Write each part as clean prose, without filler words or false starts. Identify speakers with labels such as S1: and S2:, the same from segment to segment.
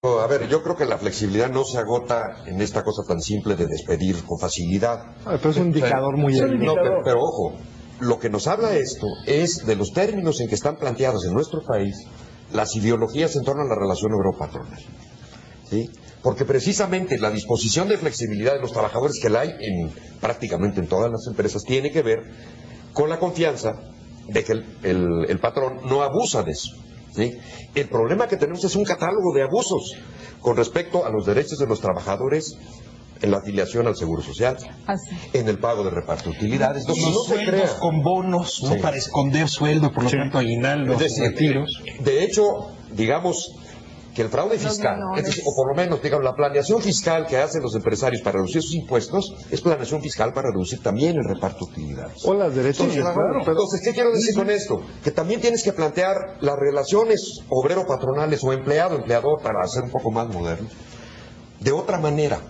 S1: A ver, yo creo que la flexibilidad no se agota en esta cosa tan simple de despedir con facilidad.
S2: Pero es un indicador muy
S1: débil. No, pero ojo, lo que nos habla esto es de los términos en que están planteadas en nuestro país las ideologías en torno a la relación obrero-patronal. ¿Sí? Porque precisamente la disposición de flexibilidad de los trabajadores que la hay prácticamente en todas las empresas tiene que ver con la confianza de que el patrón no abusa de eso. ¿Sí? El problema que tenemos es un catálogo de abusos con respecto a los derechos de los trabajadores en la afiliación al Seguro Social, en el pago de reparto de utilidades.
S3: Los sueldos con bonos, ¿no? Para esconder sueldo, por lo tanto aguinaldos, retiros.
S1: De hecho, digamos que el fraude fiscal, o por lo menos, digamos, la planeación fiscal que hacen los empresarios para reducir sus impuestos, es planeación fiscal para reducir también el reparto de utilidades.
S2: O las derechos.
S1: Entonces, ¿qué quiero decir con esto? Que también tienes que plantear las relaciones obrero-patronales o empleado-empleador, para hacer un poco más moderno, de otra manera,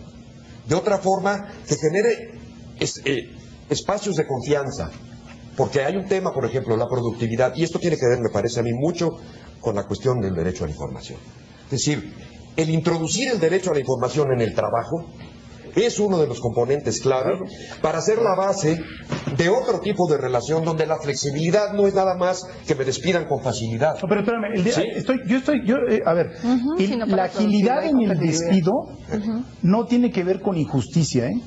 S1: de otra forma que genere espacios de confianza. Porque hay un tema, por ejemplo, la productividad, y esto tiene que ver, me parece a mí, mucho con la cuestión del derecho a la información. Es decir, el introducir el derecho a la información en el trabajo es uno de los componentes clave para hacer la base de otro tipo de relación donde la flexibilidad no es nada más que me despidan con facilidad.
S4: No, pero espérame, a ver, la agilidad en el despido no tiene que ver con injusticia, ¿eh?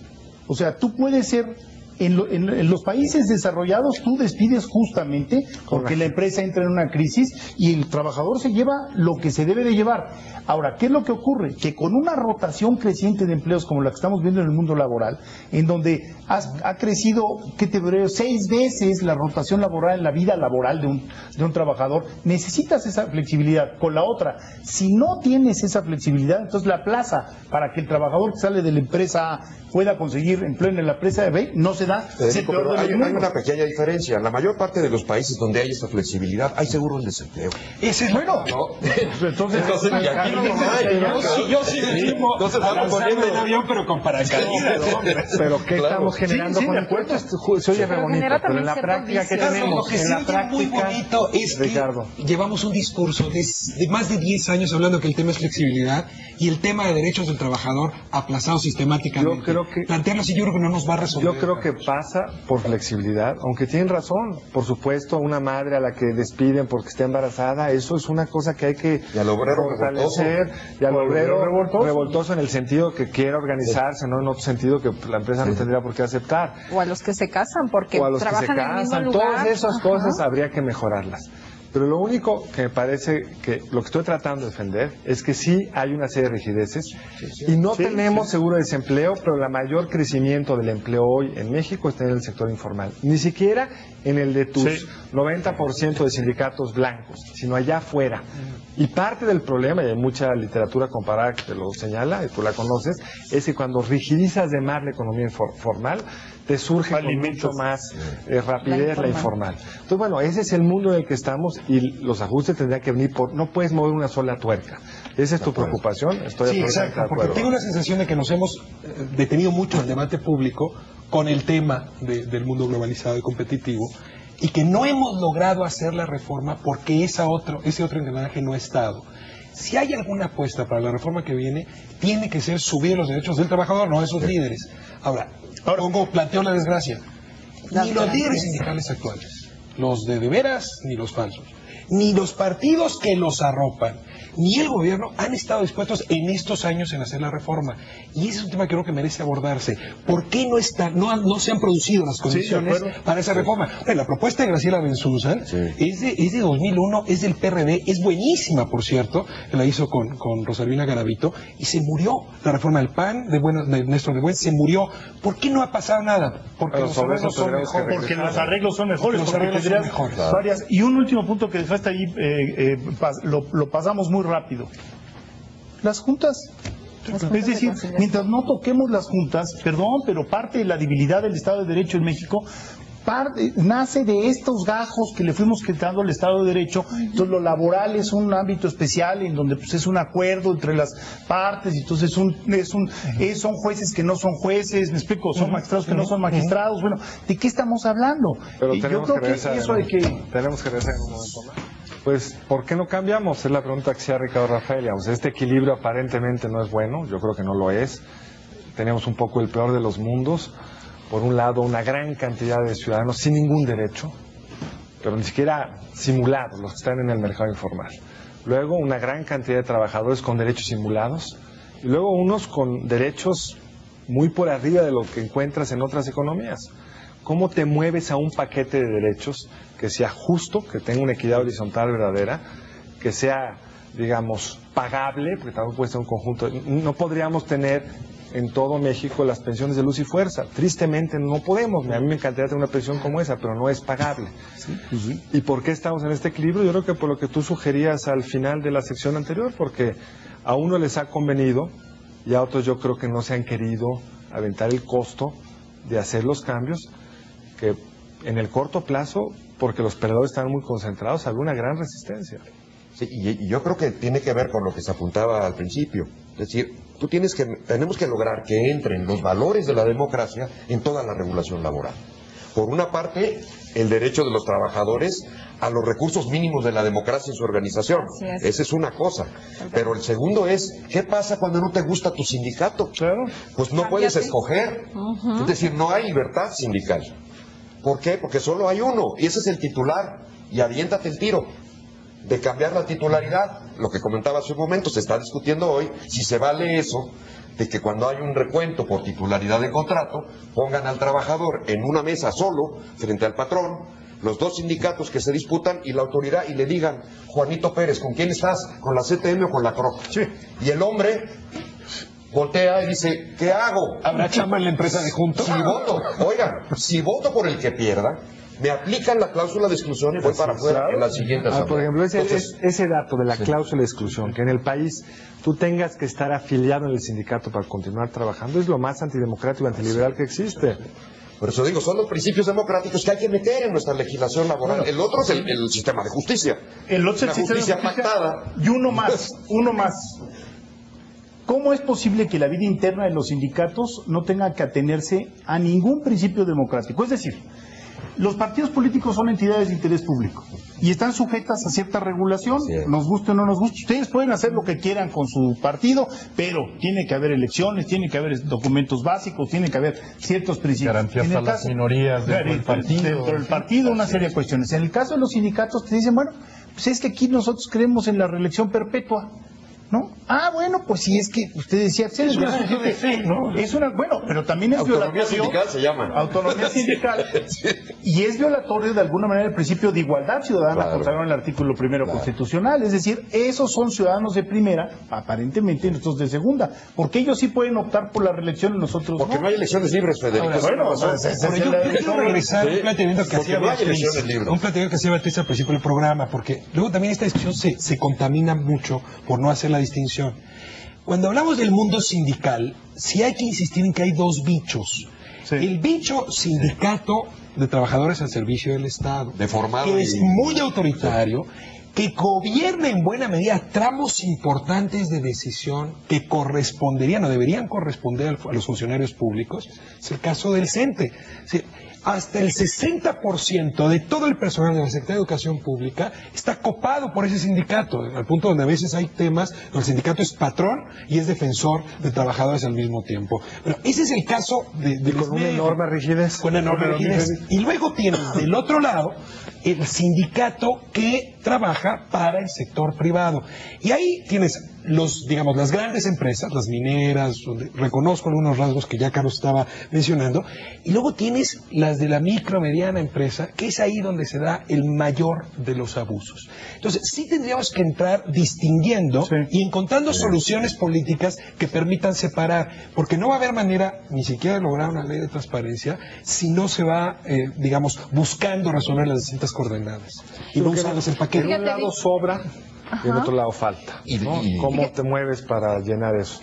S4: O sea, tú puedes ser... En los países desarrollados tú despides justamente porque la empresa entra en una crisis y el trabajador se lleva lo que se debe de llevar. Ahora, ¿qué es lo que ocurre? Que con una rotación creciente de empleos como la que estamos viendo en el mundo laboral, en donde ha crecido, ¿qué te diré? 6 veces la rotación laboral en la vida laboral de un trabajador, necesitas esa flexibilidad. Con la otra, si no tienes esa flexibilidad, entonces la plaza para que el trabajador que sale de la empresa A pueda conseguir empleo en la empresa B no se da.
S1: Pero hay una pequeña diferencia. En la mayor parte de los países donde hay esa flexibilidad hay seguro de desempleo.
S4: Ese es bueno.
S1: ¿No?
S4: Entonces
S1: y aquí no hay.
S3: Yo sí mismo
S1: no se están poniendo
S3: en avión, pero con paracaídas.
S2: Pero ¿qué estamos generando con el cuento? Se oye re bonito, pero en la práctica, ¿qué tenemos?
S3: Lo que se oye muy bonito es que llevamos un discurso de más de 10 años hablando que el tema es flexibilidad y el tema de derechos del trabajador aplazado sistemáticamente.
S2: Yo creo que
S3: plantearlo así, yo creo que no nos va a resolver.
S2: Yo creo que pasa por flexibilidad, aunque tienen razón. Por supuesto, una madre a la que despiden porque está embarazada, eso es una cosa que hay que fortalecer. Y al obrero revoltoso en el sentido que quiera organizarse, no en otro sentido que la empresa no tendría por qué aceptar.
S5: O a los que se casan porque trabajan en el mismo lugar.
S2: Todas esas cosas habría que mejorarlas. Pero lo único que me parece que lo que estoy tratando de defender es que sí hay una serie de rigideces y no tenemos seguro de desempleo, pero el mayor crecimiento del empleo hoy en México está en el sector informal. Ni siquiera en el de tus 90% de sindicatos blancos, sino allá afuera. Y parte del problema, y hay mucha literatura comparada que te lo señala, y tú la conoces, es que cuando rigidizas de más la economía formal, te surge con mucho más rapidez la informal. Entonces, bueno, ese es el mundo en el que estamos y los ajustes tendrían que venir no puedes mover una sola tuerca. Esa es tu preocupación. Estoy
S3: exacto, porque tengo la sensación de que nos hemos detenido mucho en el debate público con el tema del mundo globalizado y competitivo y que no hemos logrado hacer la reforma porque ese otro engranaje no ha estado. Si hay alguna apuesta para la reforma que viene, tiene que ser subir los derechos del trabajador, no de sus líderes. Ahora planteo la desgracia. Ni los líderes sindicales actuales, los de veras ni los falsos, ni los partidos que los arropan, ni el gobierno han estado dispuestos en estos años en hacer la reforma. Y ese es un tema que creo que merece abordarse. ¿Por qué no se han producido las condiciones para esa reforma? Bueno, la propuesta de Graciela Benzúzar es de 2001, es del PRD, es buenísima, por cierto, que la hizo con Rosalvina Garavito, y se murió. La reforma del PAN, de Néstor de Buen, se murió. ¿Por qué no ha pasado nada? Porque los arreglos son mejores.
S4: Porque los arreglos son mejores. Varias. Y un último punto que dejaste ahí, lo pasamos muy rápido. Las juntas. Es decir, mientras no toquemos las juntas, pero parte de la debilidad del Estado de Derecho en México nace de estos gajos que le fuimos quitando al Estado de Derecho. Entonces lo laboral es un ámbito especial en donde pues es un acuerdo entre las partes, y entonces son jueces que no son jueces, me explico, son magistrados que no son magistrados. Bueno, ¿de qué estamos hablando?
S2: Pero yo creo que eso de que tenemos que regresar en un momento más. Pues, ¿por qué no cambiamos? Es la pregunta que hacía Ricardo Rafael. Digamos, este equilibrio aparentemente no es bueno, yo creo que no lo es. Tenemos un poco el peor de los mundos. Por un lado, una gran cantidad de ciudadanos sin ningún derecho, pero ni siquiera simulados, los que están en el mercado informal. Luego, una gran cantidad de trabajadores con derechos simulados. Y luego, unos con derechos muy por arriba de lo que encuentras en otras economías. ¿Cómo te mueves a un paquete de derechos que sea justo, que tenga una equidad horizontal verdadera, que sea, digamos, pagable, porque también puede ser un conjunto? No podríamos tener en todo México las pensiones de luz y fuerza. Tristemente no podemos. A mí me encantaría tener una pensión como esa, pero no es pagable. Sí. ¿Y por qué estamos en este equilibrio? Yo creo que por lo que tú sugerías al final de la sección anterior, porque a uno les ha convenido y a otros yo creo que no se han querido aventar el costo de hacer los cambios, que en el corto plazo, porque los perdedores están muy concentrados, había una gran resistencia.
S1: Sí, y yo creo que tiene que ver con lo que se apuntaba al principio. Es decir, tenemos que lograr que entren los valores de la democracia en toda la regulación laboral. Por una parte, el derecho de los trabajadores a los recursos mínimos de la democracia en su organización. Esa es una cosa. Pero el segundo es, ¿qué pasa cuando no te gusta tu sindicato?
S2: Claro.
S1: Pues no puedes escoger. Es decir, no hay libertad sindical. ¿Por qué? Porque solo hay uno, y ese es el titular. Y aviéntate el tiro de cambiar la titularidad. Lo que comentaba hace un momento, se está discutiendo hoy si se vale eso, de que cuando hay un recuento por titularidad de contrato, pongan al trabajador en una mesa solo, frente al patrón, los dos sindicatos que se disputan y la autoridad, y le digan, Juanito Pérez, ¿con quién estás? ¿Con la CTM o con la CROC?
S2: Sí.
S1: Y el hombre voltea y dice, ¿qué hago?
S3: ¿Habrá chamba en la empresa de juntos?
S1: Si voto por el que pierda, me aplican la cláusula de exclusión y voy para afuera en la siguiente asamblea.
S2: Por ejemplo, ese dato de la cláusula de exclusión, que en el país tú tengas que estar afiliado en el sindicato para continuar trabajando, es lo más antidemocrático y antiliberal que existe.
S1: Por eso digo, son los principios democráticos que hay que meter en nuestra legislación laboral. Bueno, el otro es el sistema de justicia.
S4: El otro es el
S1: justicia pactada.
S4: Y uno más. ¿Cómo es posible que la vida interna de los sindicatos no tenga que atenerse a ningún principio democrático? Es decir, los partidos políticos son entidades de interés público y están sujetas a cierta regulación, nos guste o no nos guste. Ustedes pueden hacer lo que quieran con su partido, pero tiene que haber elecciones, tiene que haber documentos básicos, tiene que haber ciertos principios.
S2: Garantías para las minorías
S4: dentro del partido, una serie de cuestiones. En el caso de los sindicatos te dicen, bueno, pues es que aquí nosotros creemos en la reelección perpetua, ¿no? Ah, bueno, pues si es que usted decía, es una, bueno, pero también es
S1: autonomía sindical se llama.
S4: Autonomía sindical. Sí. Y es violatorio de alguna manera el principio de igualdad ciudadana consagrado en el artículo primero constitucional. Es decir, esos son ciudadanos de primera, aparentemente nosotros de segunda, porque ellos sí pueden optar por la reelección y nosotros
S1: porque no hay elecciones libres, Federico.
S3: Por ello quiero regresar a un planteamiento que hacía Beatriz al principio del programa, porque luego también esta discusión se contamina mucho por no hacer la distinción. Cuando hablamos del mundo sindical, sí hay que insistir en que hay dos bichos. Sí. El bicho sindicato de trabajadores al servicio del Estado,
S1: deformado,
S3: que es muy autoritario, que gobierna en buena medida tramos importantes de decisión que corresponderían o deberían corresponder a los funcionarios públicos. Es el caso del CENTE. Hasta el 60% de todo el personal de la Secretaría de Educación Pública está copado por ese sindicato, al punto donde a veces hay temas donde el sindicato es patrón y es defensor de trabajadores al mismo tiempo. Pero ese es el caso de
S2: con una enorme rigidez.
S3: Con una enorme rigidez. Y luego tienes del otro lado el sindicato que trabaja para el sector privado. Y ahí tienes las grandes empresas, las mineras, donde reconozco algunos rasgos que ya Carlos estaba mencionando, y luego tienes las de la micro, mediana empresa, que es ahí donde se da el mayor de los abusos. Entonces, sí tendríamos que entrar distinguiendo y encontrando soluciones políticas que permitan separar, porque no va a haber manera ni siquiera de lograr una ley de transparencia si no se va, buscando resolver las distintas coordenadas y no usarlas en paquete.
S2: En un lado sobra y en otro lado falta, ¿no? ¿Cómo te mueves para llenar eso?